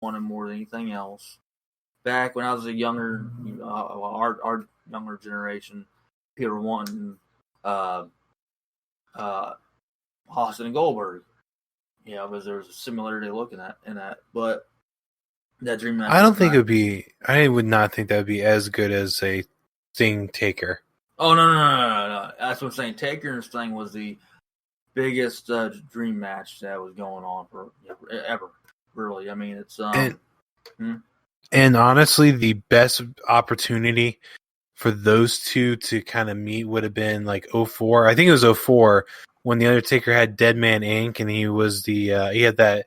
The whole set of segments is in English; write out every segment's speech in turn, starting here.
wanted more than anything else. Back when I was a younger, our younger generation, people were wanting Austin and Goldberg. Because there was a similarity looking at in that, but that dream match. I don't think it would be. I would not think that would be as good as a Sting Taker. Oh no! That's what I'm saying. Taker and Sting was the biggest dream match that was going on for ever. Really, I mean, it's and honestly, the best opportunity for those two to kind of meet would have been like 04. I think it was 04 when the Undertaker had Dead Man Inc. and he was he had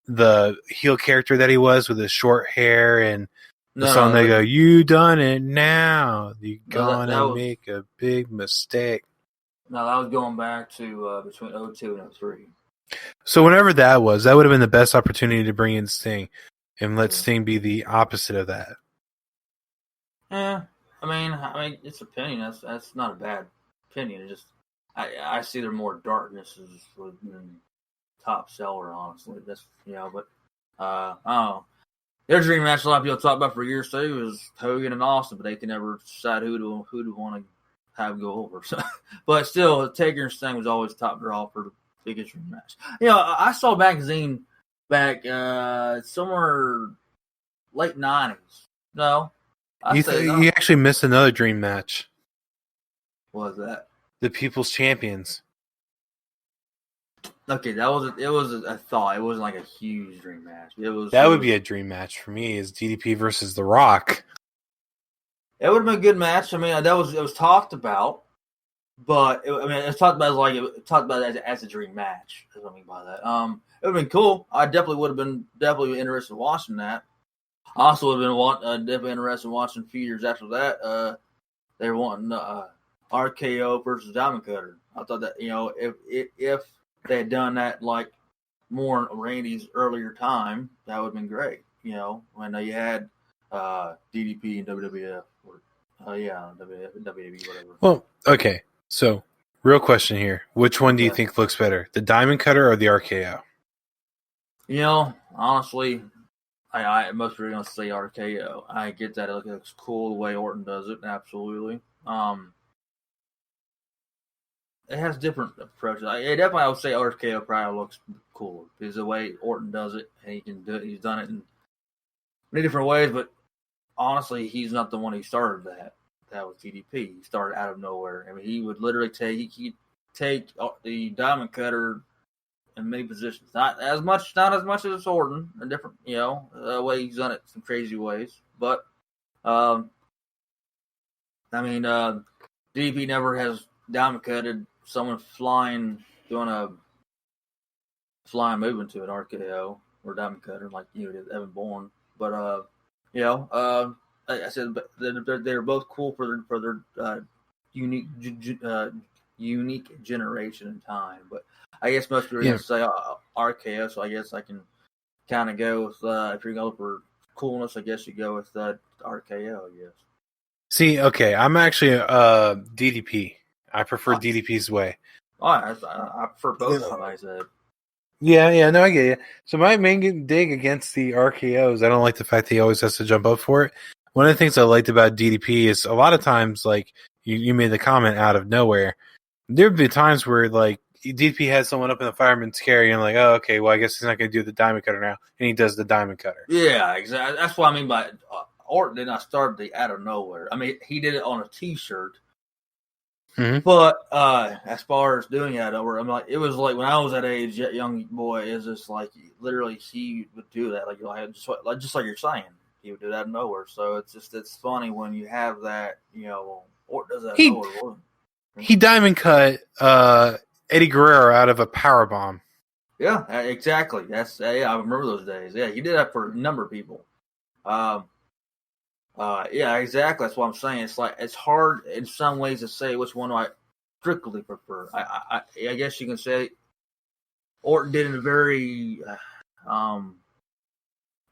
the heel character that he was with his short hair and the song they go, "You done it now. You're gonna make a big mistake." No, that was going back to between 02 and 03. So whenever that was, that would have been the best opportunity to bring in Sting and let Sting be the opposite of that. Yeah, I mean, it's opinion. That's not a bad opinion. It just I see there more darkness than top seller, honestly. That's but I don't know. Their dream match a lot of people talk about for years too is Hogan and Austin, but they can never decide who to want to have go over. So, but still, Taker and Sting was always top draw for the biggest dream match. I saw a magazine back somewhere late 90s. No, you actually missed another dream match. What was that? The People's Champions. Okay, it was a thought. It wasn't like a huge dream match. That would be a dream match for me. Is DDP versus The Rock? It would have been a good match. I mean, it was talked about, but it's talked about as a dream match. That's what I mean by that. It would have been cool. I definitely would have been interested in watching that. I also would have been definitely interested in watching a few years after that. They were wanting RKO versus Diamond Cutter. I thought that if they had done that like more in Randy's earlier time, that would have been great. When you had DDP and WWF or WWE, whatever. Well, okay. So, real question here: which one do you think looks better, the Diamond Cutter or the RKO? Honestly, I most people are gonna say RKO. I get that it looks cool the way Orton does it. Absolutely. It has different approaches. Definitely, I would say RKO probably looks cooler because the way Orton does it, and he can do it. He's done it in many different ways. But honestly, he's not the one who started that. That was DDP. He started out of nowhere. I mean, he would literally take the Diamond Cutter in many positions. Not as much as Orton. A different, way he's done it some crazy ways. But DDP never has Diamond Cutted someone doing a flying movement to an RKO or Diamond Cutter like did Evan Bourne. But like I said, they're both cool for their unique generation and time. But I guess most people are going to say RKO, so I guess I can kind of go with if you're going for coolness, I guess you go with RKO. I guess. See, okay, I'm actually DDP. I prefer DDP's way. Oh, I prefer both. I said. Yeah, no, I get you. So my main dig against the RKOs, I don't like the fact that he always has to jump up for it. One of the things I liked about DDP is a lot of times, like you made the comment out of nowhere, there'd be times where like DDP has someone up in the fireman's carry and like, oh, okay, well I guess he's not going to do the Diamond Cutter now, and he does the Diamond Cutter. Yeah, exactly. That's what I mean by Orton did not start the out of nowhere. I mean, he did it on a T-shirt. Mm-hmm. But as far as doing that over, I'm like, it was like when I was that age, young boy, is just like literally he would do that, just like you're saying, he would do that out of nowhere. So it's funny when you have that, Orton does that out of nowhere. He diamond cut Eddie Guerrero out of a power bomb. Yeah, exactly. That's I remember those days. Yeah, he did that for a number of people. Yeah, exactly. That's what I'm saying. It's like it's hard in some ways to say which one I strictly prefer. I guess you can say Orton did it in a very, I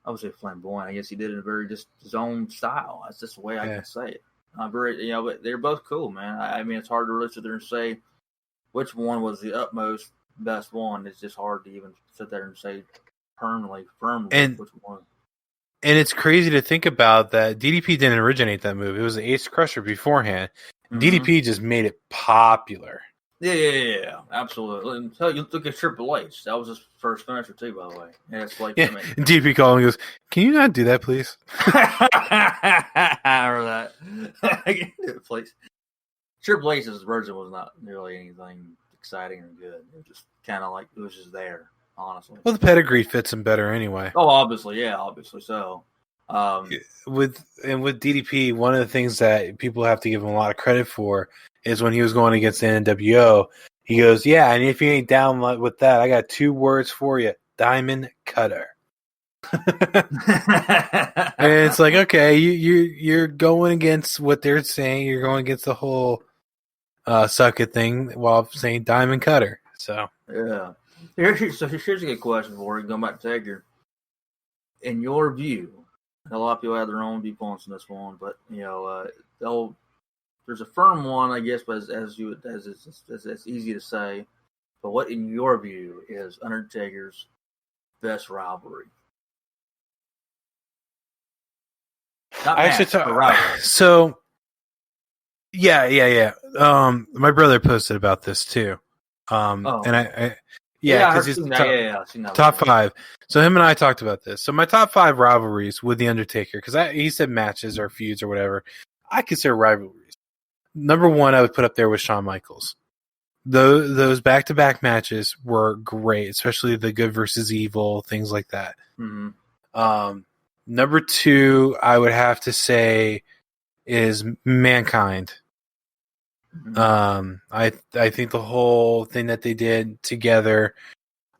would say flamboyant. I guess he did it in a very just his own style. That's just the way I can say it. But they're both cool, man. I mean, it's hard to really sit there and say which one was the utmost best one. It's just hard to even sit there and say firmly. And Which one? And it's crazy to think about that DDP didn't originate that move. It was the Ace Crusher beforehand. Mm-hmm. DDP just made it popular. Yeah, absolutely. And so you look at Triple H. That was his first finisher too, by the way. And it's like, yeah. And DDP called and goes, "Can you not do that, please?" I remember that. Please. Triple H's version was not nearly anything exciting or good. It was just kind of like it was just there, honestly. Well, the pedigree fits him better anyway. Oh, obviously so. With DDP, one of the things that people have to give him a lot of credit for is when he was going against the NWO, he goes, "Yeah, and if you ain't down with that, I got 2 words for you: Diamond Cutter." And it's like, okay, you're going against what they're saying. You're going against the whole suck it thing while saying Diamond Cutter. So yeah. Here's a good question for you. Going back to Taker. In your view, a lot of people have their own viewpoints on this one, but there's a firm one, I guess, but as it's easy to say. But what, in your view, is Undertaker's best rivalry? So, yeah. My brother posted about this too. And I because he's top 5. So him and I talked about this. So my top 5 rivalries with the Undertaker, because he said matches or feuds or whatever, I consider rivalries. Number 1, I would put up there with Shawn Michaels. Those back-to-back matches were great, especially the good versus evil, things like that. Mm-hmm. Number 2, I would have to say, is Mankind. Mm-hmm. I think the whole thing that they did together,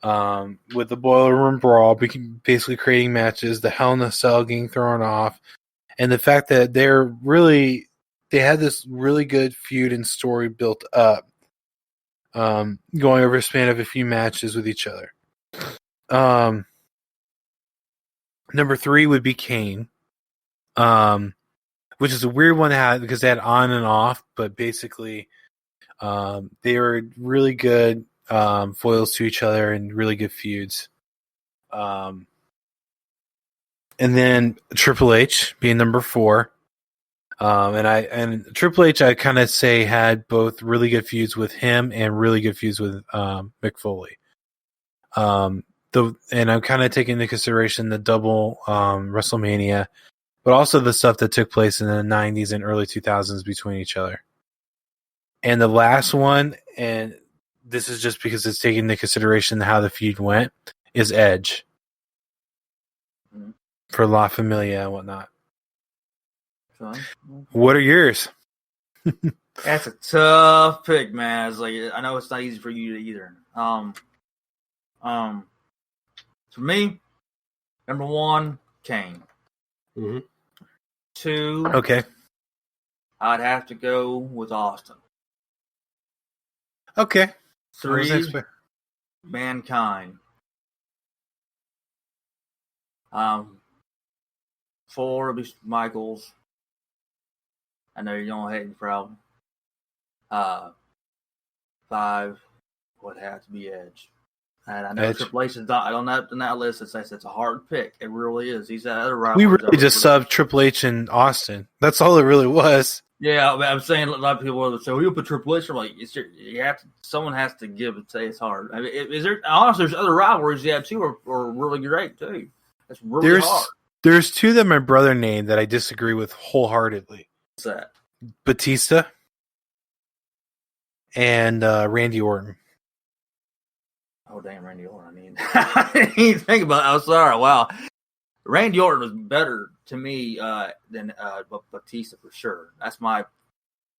with the Boiler Room Brawl, basically creating matches, the Hell in a Cell getting thrown off, and the fact that they had this really good feud and story built up, going over a span of a few matches with each other. Number 3 would be Kane, which is a weird one to have because they had on and off, but basically they were really good foils to each other and really good feuds. And then Triple H being number 4. And Triple H, I kind of say, had both really good feuds with him and really good feuds with Mick Foley. And I'm kind of taking into consideration the double WrestleMania, but also the stuff that took place in the 90s and early 2000s between each other. And the last one, and this is just because it's taking into consideration how the feud went, is Edge. For La Familia and whatnot. What are yours? That's a tough pick, man. It's like, I know it's not easy for you either. For me, number 1, Kane. Mm-hmm. 2, okay, I'd have to go with Austin. Okay. 3, Mankind. 4 would be Michaels. I know you don't hate me, problem. 5 would have to be Edge. And I know Triple H is not on that list. It's a hard pick. It really is. He's had other rivalries. We really just subbed Triple H and Austin. That's all it really was. Yeah, I'm saying a lot of people will say, "Well, you put Triple H." I'm like, you have to. Someone has to give and say it's hard. I mean, is there? Honestly, there's other rivalries you have too, are really great too. It's really hard. There's 2 that my brother named that I disagree with wholeheartedly. What's that? Batista and Randy Orton. Oh, damn, Randy Orton. I mean, I didn't even think about it. I'm sorry. Wow. Randy Orton was better to me than Batista for sure. That's my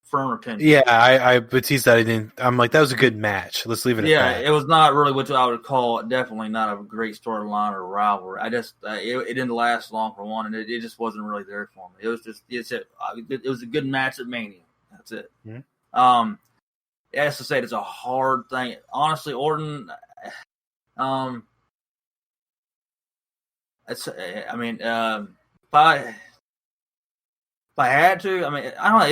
firm opinion. Yeah, I Batista, I'm like, that was a good match. Let's leave it at that. Yeah, it was not really what I would call, definitely not a great storyline or rivalry. I just, it didn't last long for one, and it just wasn't really there for me. It was just, it was a good match at Mania. That's it. Mm-hmm. As to say, it's a hard thing. Honestly, Orton, if I had to, I mean, I don't know.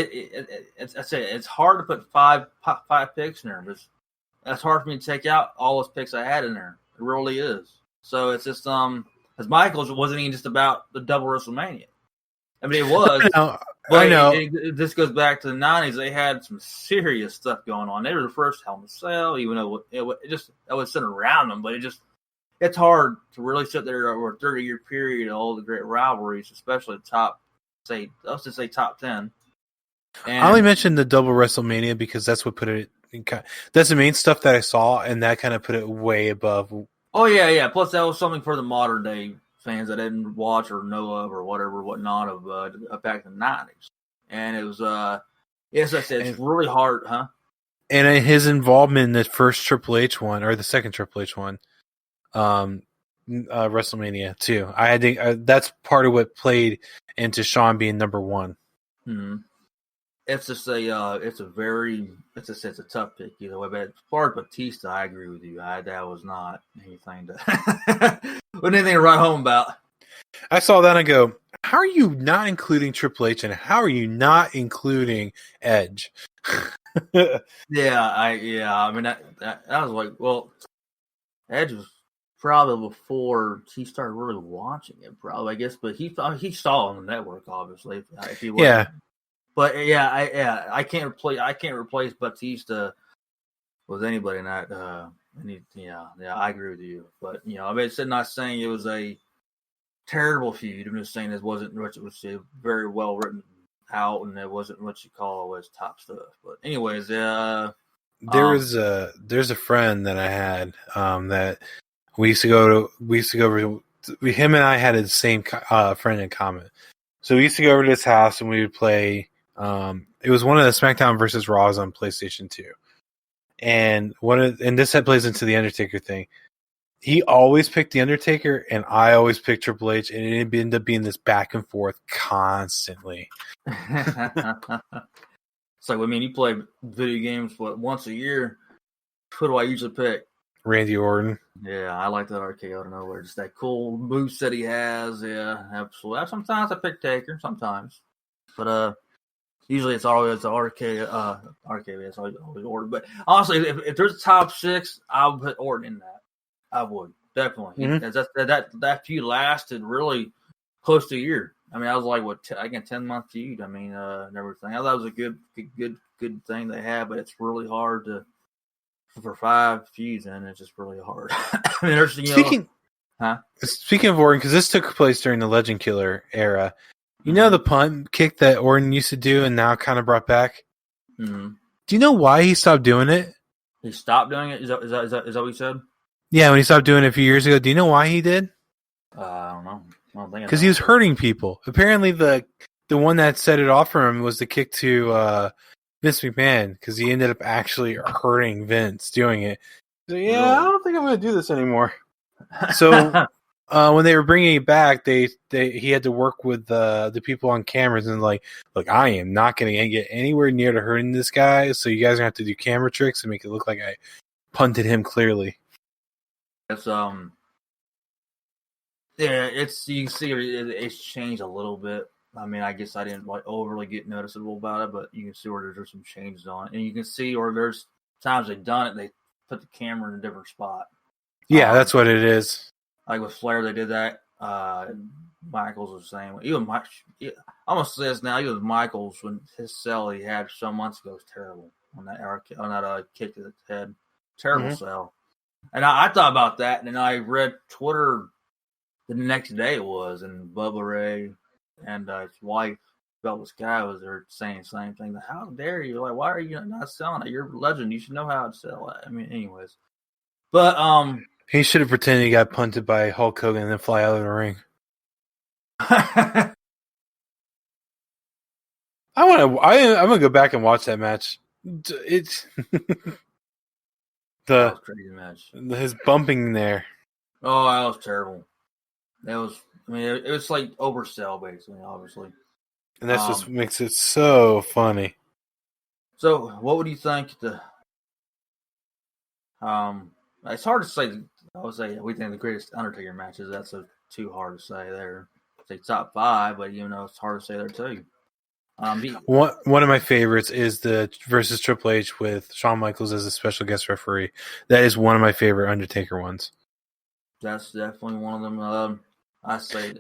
It's hard to put five picks in there. But it's hard for me to take out all those picks I had in there. It really is. So it's just because Michaels wasn't even just about the double WrestleMania. I mean, it was. I know. This goes back to the '90s. They had some serious stuff going on. They were the first Hell in a Cell, even though it was sitting around them. But it's hard to really sit there over a 30-year period of all the great rivalries, especially let's just say top 10. And I only mentioned the double WrestleMania because that's what put it. That's the main stuff that I saw, and that kind of put it way above. Oh yeah. Plus, that was something for the modern day fans that didn't watch or know of or whatnot of back in the '90s. And it was, as I said, it's really hard, huh? And his involvement in the first Triple H one or the second Triple H one, WrestleMania too. I think that's part of what played into Shawn being number one. Mm-hmm. It's just it's a tough pick either way. But as far as Batista, I agree with you. That was not anything wasn't anything to write home about. I saw that and I go, how are you not including Triple H and how are you not including Edge? Yeah. I mean, that was like, well, Edge was probably before he started really watching it, probably, I guess. But he saw it on the network, obviously. If he wasn't. Yeah. But I can't replace Batista with anybody in that. I agree with you. But I mean, it's not saying it was a terrible feud. I'm just saying it was very well written out, and it wasn't what you call as top stuff. But anyways, there's a friend that I had that we used to go over. Him and I had the same friend in common, so we used to go over to his house and we would play. It was one of the SmackDown versus Raws on PlayStation 2, and this plays into the Undertaker thing. He always picked the Undertaker, and I always picked Triple H, and it ended up being this back and forth constantly. It's like, I mean, you play video games once a year. Who do I usually pick? Randy Orton. Yeah, I like that RKO out of nowhere. Just that cool moveset he has. Yeah, absolutely. Sometimes I pick Taker, sometimes, but usually it's always the RKO. It's always Orton. But honestly, if there's a top 6, I would put Orton in that. I would definitely. Mm-hmm. That feud lasted really close to a year. I mean, I was like, 10-month feud. I mean, and everything. I thought it was a good thing they had, but it's really hard for 5 feuds, and it's just really hard. I mean, Speaking of Orton, because this took place during the Legend Killer era, you know the punt kick that Orton used to do and now kind of brought back? Mm-hmm. Do you know why he stopped doing it? He stopped doing it? Is that what he said? Yeah, when he stopped doing it a few years ago. Do you know why he did? I don't know. I don't think because he was hurting people. Apparently, the one that set it off for him was the kick to Vince McMahon, because he ended up actually hurting Vince doing it. So, yeah, really? I don't think I'm going to do this anymore. So when they were bringing it back, he had to work with the people on cameras and like, look, I am not going to get anywhere near to hurting this guy, so you guys are going to have to do camera tricks and make it look like I punted him clearly. It's you can see it's changed a little bit. I mean, I guess I didn't like overly get noticeable about it, but you can see where there's some changes on it, and you can see where there's times they've done it, they put the camera in a different spot. Yeah, that's what it is. Like with Flair, they did that. Michaels was saying, even I'm gonna say this now. Even Michaels, when his cell he had some months ago was terrible on that kick to the head, terrible cell. And I thought about that, and then I read Twitter the next day it was, and Bubba Ray and his wife, Bella Sky, was there saying the same thing. How dare you? Like, why are you not selling it? You're a legend. You should know how to sell it. I mean, anyways. But he should have pretended he got punted by Hulk Hogan and then fly out of the ring. I'm gonna go back and watch that match. It's that was a crazy match. His bumping there. Oh, that was terrible. That was. I mean, it was like oversell, basically, obviously. And that's what makes it so funny. So, what would you think it's hard to say. I would say we think the greatest Undertaker matches. That's too hard to say there. Say top 5, but it's hard to say there too. One of my favorites is the versus Triple H with Shawn Michaels as a special guest referee. That is one of my favorite Undertaker ones. That's definitely one of them. I say